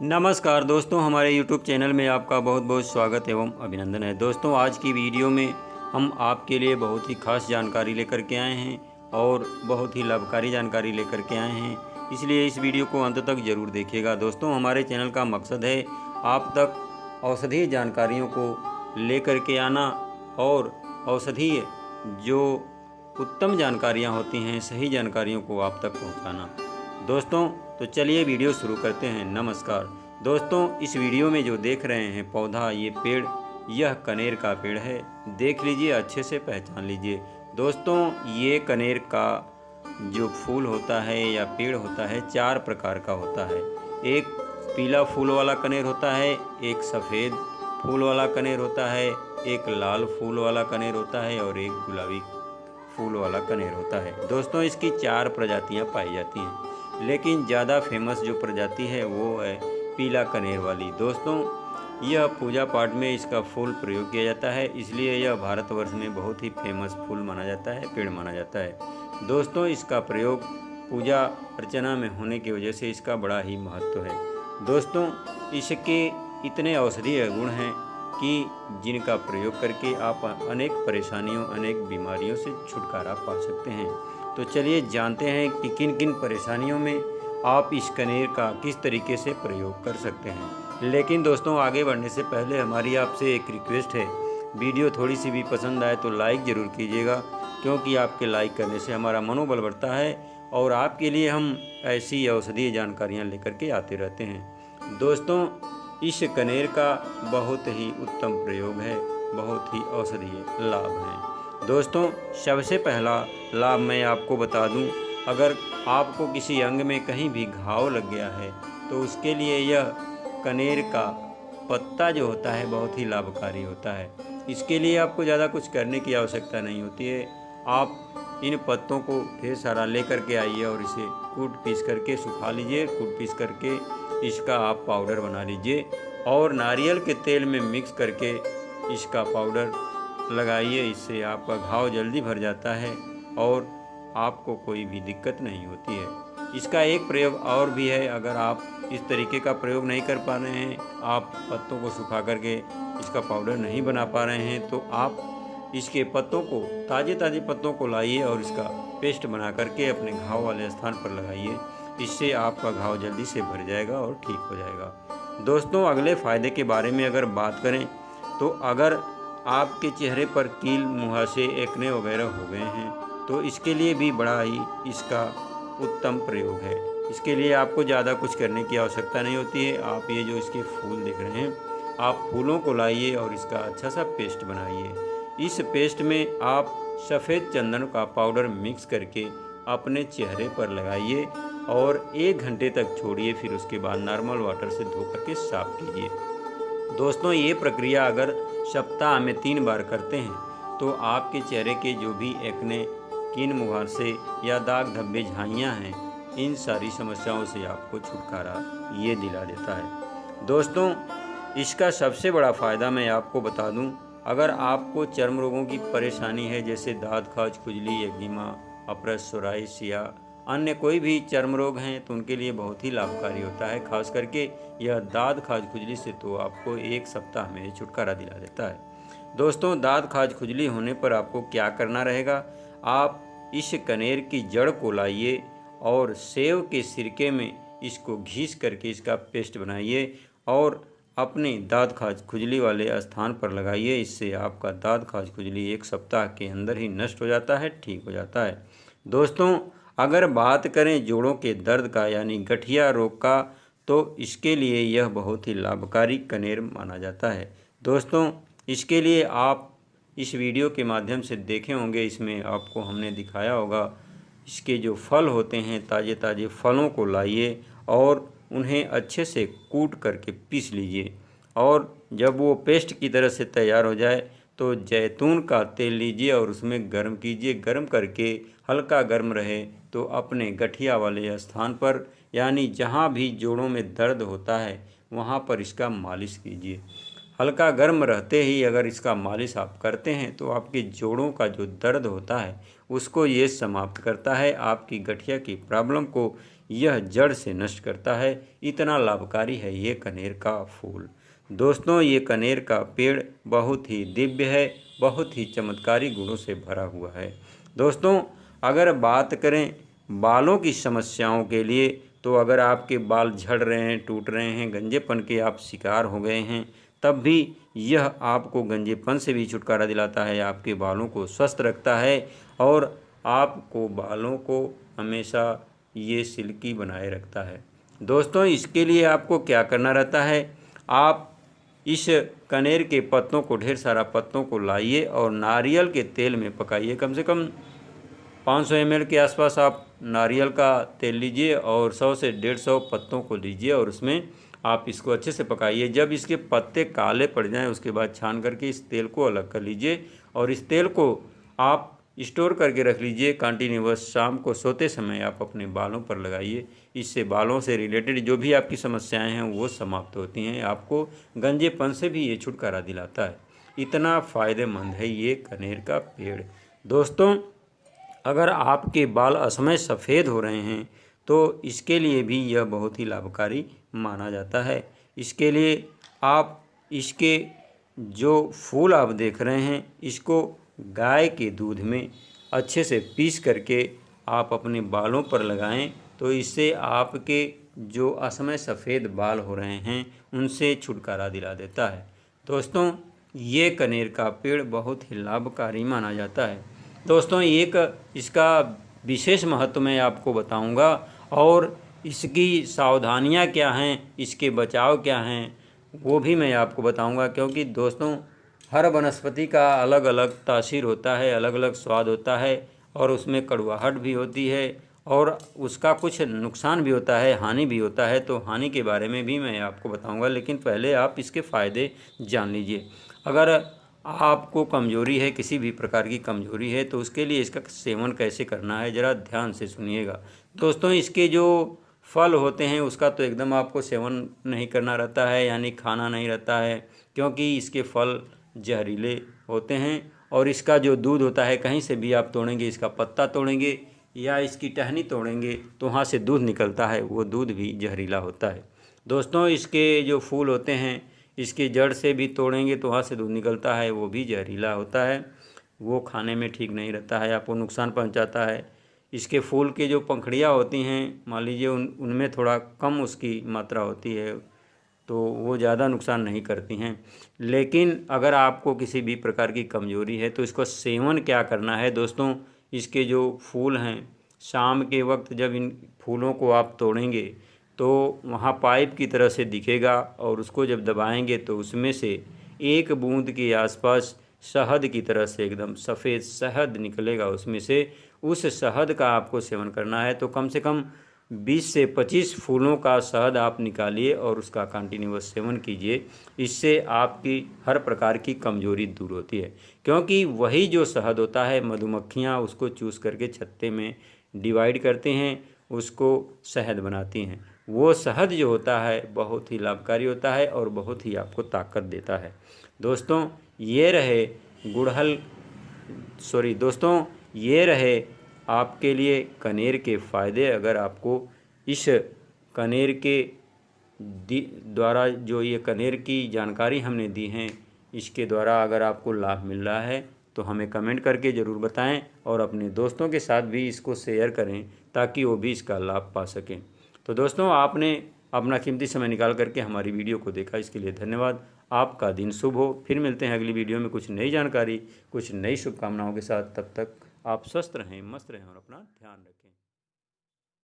नमस्कार दोस्तों, हमारे YouTube चैनल में आपका बहुत बहुत स्वागत एवं अभिनंदन है। दोस्तों, आज की वीडियो में हम आपके लिए बहुत ही खास जानकारी लेकर के आए हैं और बहुत ही लाभकारी जानकारी लेकर के आए हैं, इसलिए इस वीडियो को अंत तक ज़रूर देखिएगा। दोस्तों, हमारे चैनल का मकसद है आप तक औषधीय जानकारियों को लेकर के आना और औषधीय जो उत्तम जानकारियाँ होती हैं, सही जानकारियों को आप तक पहुँचाना। दोस्तों, तो चलिए वीडियो शुरू करते हैं। नमस्कार दोस्तों, इस वीडियो में जो देख रहे हैं पौधा, ये पेड़, यह कनेर का पेड़ है। देख लीजिए, अच्छे से पहचान लीजिए। दोस्तों, ये कनेर का जो फूल होता है या पेड़ होता है, 4 प्रकार का होता है। एक पीला फूल वाला कनेर होता है, एक सफ़ेद फूल वाला कनेर होता है, एक लाल फूल वाला कनेर होता है और एक गुलाबी फूल वाला कनेर होता है। दोस्तों, इसकी 4 प्रजातियां पाई जाती हैं, लेकिन ज़्यादा फेमस जो प्रजाति है वो है पीला कनेर वाली। दोस्तों, यह पूजा पाठ में इसका फूल प्रयोग किया जाता है, इसलिए यह भारतवर्ष में बहुत ही फेमस फूल माना जाता है, पेड़ माना जाता है। दोस्तों, इसका प्रयोग पूजा अर्चना में होने की वजह से इसका बड़ा ही महत्व है। दोस्तों, इसके इतने औषधीय गुण हैं कि जिनका प्रयोग करके आप अनेक परेशानियों, अनेक बीमारियों से छुटकारा पा सकते हैं। तो चलिए जानते हैं कि किन किन परेशानियों में आप इस कनेर का किस तरीके से प्रयोग कर सकते हैं। लेकिन दोस्तों, आगे बढ़ने से पहले हमारी आपसे एक रिक्वेस्ट है, वीडियो थोड़ी सी भी पसंद आए तो लाइक ज़रूर कीजिएगा, क्योंकि आपके लाइक करने से हमारा मनोबल बढ़ता है और आपके लिए हम ऐसी औषधीय जानकारियाँ लेकर के आते रहते हैं। दोस्तों, इस कनेर का बहुत ही उत्तम प्रयोग है, बहुत ही औषधीय लाभ हैं। दोस्तों, सबसे पहला लाभ मैं आपको बता दूं, अगर आपको किसी अंग में कहीं भी घाव लग गया है तो उसके लिए यह कनेर का पत्ता जो होता है बहुत ही लाभकारी होता है। इसके लिए आपको ज़्यादा कुछ करने की आवश्यकता नहीं होती है। आप इन पत्तों को ढेर सारा ले करके आइए और इसे कूट पीस करके सुखा लीजिए। कूट पीस करके इसका आप पाउडर बना लीजिए और नारियल के तेल में मिक्स करके इसका पाउडर लगाइए। इससे आपका घाव जल्दी भर जाता है और आपको कोई भी दिक्कत नहीं होती है। इसका एक प्रयोग और भी है, अगर आप इस तरीके का प्रयोग नहीं कर पा रहे हैं, आप पत्तों को सुखा करके इसका पाउडर नहीं बना पा रहे हैं, तो आप इसके पत्तों को, ताज़े ताज़े पत्तों को लाइए और इसका पेस्ट बना करके अपने घाव वाले स्थान पर लगाइए। इससे आपका घाव जल्दी से भर जाएगा और ठीक हो जाएगा। दोस्तों, अगले फ़ायदे के बारे में अगर बात करें तो अगर आपके चेहरे पर कील, मुहासे, एक्ने वगैरह हो गए हैं तो इसके लिए भी बड़ा ही इसका उत्तम प्रयोग है। इसके लिए आपको ज़्यादा कुछ करने की आवश्यकता नहीं होती है। आप ये जो इसके फूल देख रहे हैं, आप फूलों को लाइए और इसका अच्छा सा पेस्ट बनाइए। इस पेस्ट में आप सफ़ेद चंदन का पाउडर मिक्स करके अपने चेहरे पर लगाइए और 1 घंटे तक छोड़िए, फिर उसके बाद नॉर्मल वाटर से धो करके साफ़ कीजिए। दोस्तों, ये प्रक्रिया अगर सप्ताह में 3 बार करते हैं तो आपके चेहरे के जो भी एक्ने, कील, मुहासे या दाग धब्बे, झाइयाँ हैं, इन सारी समस्याओं से आपको छुटकारा ये दिला देता है। दोस्तों, इसका सबसे बड़ा फ़ायदा मैं आपको बता दूं, अगर आपको चर्म रोगों की परेशानी है, जैसे दाद खाज, खुजली, एक्जिमा, अपरस, सोराइसिस या अन्य कोई भी चर्म रोग हैं, तो उनके लिए बहुत ही लाभकारी होता है। खास करके यह दाद खाज खुजली से तो आपको 1 सप्ताह में छुटकारा दिला देता है। दोस्तों, दाद खाज खुजली होने पर आपको क्या करना रहेगा, आप इस कनेर की जड़ को लाइए और सेव के सिरके में इसको घिस करके इसका पेस्ट बनाइए और अपने दाद खाज खुजली वाले स्थान पर लगाइए। इससे आपका दाद खाज खुजली 1 सप्ताह के अंदर ही नष्ट हो जाता है, ठीक हो जाता है। दोस्तों, अगर बात करें जोड़ों के दर्द का यानी गठिया रोग का, तो इसके लिए यह बहुत ही लाभकारी कनेर माना जाता है। दोस्तों, इसके लिए आप इस वीडियो के माध्यम से देखे होंगे, इसमें आपको हमने दिखाया होगा, इसके जो फल होते हैं, ताज़े ताज़े फलों को लाइए और उन्हें अच्छे से कूट करके पीस लीजिए और जब वो पेस्ट की तरह से तैयार हो जाए तो जैतून का तेल लीजिए और उसमें गर्म कीजिए। गर्म करके हल्का गर्म रहे तो अपने गठिया वाले स्थान पर, यानी जहाँ भी जोड़ों में दर्द होता है, वहाँ पर इसका मालिश कीजिए। हल्का गर्म रहते ही अगर इसका मालिश आप करते हैं तो आपके जोड़ों का जो दर्द होता है उसको ये समाप्त करता है। आपकी गठिया की प्रॉब्लम को यह जड़ से नष्ट करता है। इतना लाभकारी है ये कनेर का फूल। दोस्तों, ये कनेर का पेड़ बहुत ही दिव्य है, बहुत ही चमत्कारी गुणों से भरा हुआ है। दोस्तों, अगर बात करें बालों की समस्याओं के लिए, तो अगर आपके बाल झड़ रहे हैं, टूट रहे हैं, गंजेपन के आप शिकार हो गए हैं, तब भी यह आपको गंजेपन से भी छुटकारा दिलाता है, आपके बालों को स्वस्थ रखता है और आपको बालों को हमेशा ये सिल्की बनाए रखता है। दोस्तों, इसके लिए आपको क्या करना रहता है, आप इस कनेर के पत्तों को, ढेर सारा पत्तों को लाइए और नारियल के तेल में पकाइए। कम से कम 500 ml के आसपास आप नारियल का तेल लीजिए और 100 से 150 पत्तों को लीजिए और उसमें आप इसको अच्छे से पकाइए। जब इसके पत्ते काले पड़ जाएं, उसके बाद छान करके इस तेल को अलग कर लीजिए और इस तेल को आप स्टोर करके रख लीजिए कंटिन्यूअस। शाम को सोते समय आप अपने बालों पर लगाइए। इससे बालों से रिलेटेड जो भी आपकी समस्याएं हैं वो समाप्त होती हैं। आपको गंजेपन से भी ये छुटकारा दिलाता है। इतना फ़ायदेमंद है ये कनेर का पेड़। दोस्तों, अगर आपके बाल असमय सफ़ेद हो रहे हैं तो इसके लिए भी यह बहुत ही लाभकारी माना जाता है। इसके लिए आप इसके जो फूल आप देख रहे हैं, इसको गाय के दूध में अच्छे से पीस करके आप अपने बालों पर लगाएं, तो इससे आपके जो असमय सफ़ेद बाल हो रहे हैं उनसे छुटकारा दिला देता है। दोस्तों, ये कनेर का पेड़ बहुत ही लाभकारी माना जाता है। दोस्तों, एक इसका विशेष महत्व मैं आपको बताऊंगा और इसकी सावधानियां क्या हैं, इसके बचाव क्या हैं, वो भी मैं आपको बताऊंगा। क्योंकि दोस्तों, हर वनस्पति का अलग अलग तासीर होता है, अलग अलग स्वाद होता है और उसमें कड़वाहट भी होती है और उसका कुछ नुकसान भी होता है, हानि भी होता है। तो हानि के बारे में भी मैं आपको बताऊंगा, लेकिन पहले आप इसके फ़ायदे जान लीजिए। अगर आपको कमजोरी है, किसी भी प्रकार की कमजोरी है, तो उसके लिए इसका सेवन कैसे करना है ज़रा ध्यान से सुनिएगा। दोस्तों, इसके जो फल होते हैं उसका तो एकदम आपको सेवन नहीं करना रहता है, यानी खाना नहीं रहता है, क्योंकि इसके फल जहरीले होते हैं। और इसका जो दूध होता है, कहीं से भी आप तोड़ेंगे, इसका पत्ता तोड़ेंगे या इसकी टहनी तोड़ेंगे तो वहाँ से दूध निकलता है, वो दूध भी जहरीला होता है। दोस्तों, इसके जो फूल होते हैं, इसकी जड़ से भी तोड़ेंगे तो वहाँ से दूध निकलता है, वो भी जहरीला होता है, वो खाने में ठीक नहीं रहता है, आपको नुकसान पहुँचाता है। इसके फूल की जो पंखुड़ियाँ होती हैं, मान लीजिए उनमें थोड़ा कम उसकी मात्रा होती है, तो वो ज़्यादा नुकसान नहीं करती हैं। लेकिन अगर आपको किसी भी प्रकार की कमजोरी है तो इसको सेवन क्या करना है। दोस्तों, इसके जो फूल हैं, शाम के वक्त जब इन फूलों को आप तोड़ेंगे तो वहाँ पाइप की तरह से दिखेगा और उसको जब दबाएंगे तो उसमें से एक बूंद के आसपास शहद की तरह से एकदम सफ़ेद शहद निकलेगा उसमें से। उस शहद का आपको सेवन करना है। तो कम से कम 20 से 25 फूलों का शहद आप निकालिए और उसका कंटिन्यूअस सेवन कीजिए। इससे आपकी हर प्रकार की कमजोरी दूर होती है, क्योंकि वही जो शहद होता है, मधुमक्खियाँ उसको चूस करके छत्ते में डिवाइड करते हैं, उसको शहद बनाती हैं। वो शहद जो होता है बहुत ही लाभकारी होता है और बहुत ही आपको ताकत देता है। दोस्तों, ये रहे दोस्तों, ये रहे आपके लिए कनेर के फ़ायदे। अगर आपको इस कनेर के द्वारा जो ये कनेर की जानकारी हमने दी है, इसके द्वारा अगर आपको लाभ मिल रहा है तो हमें कमेंट करके ज़रूर बताएं और अपने दोस्तों के साथ भी इसको शेयर करें ताकि वो भी इसका लाभ पा सकें। तो दोस्तों, आपने अपना कीमती समय निकाल करके हमारी वीडियो को देखा, इसके लिए धन्यवाद। आपका दिन शुभ हो। फिर मिलते हैं अगली वीडियो में कुछ नई जानकारी, कुछ नई शुभकामनाओं के साथ। तब तक आप स्वस्थ रहें, मस्त रहें और अपना ध्यान रखें।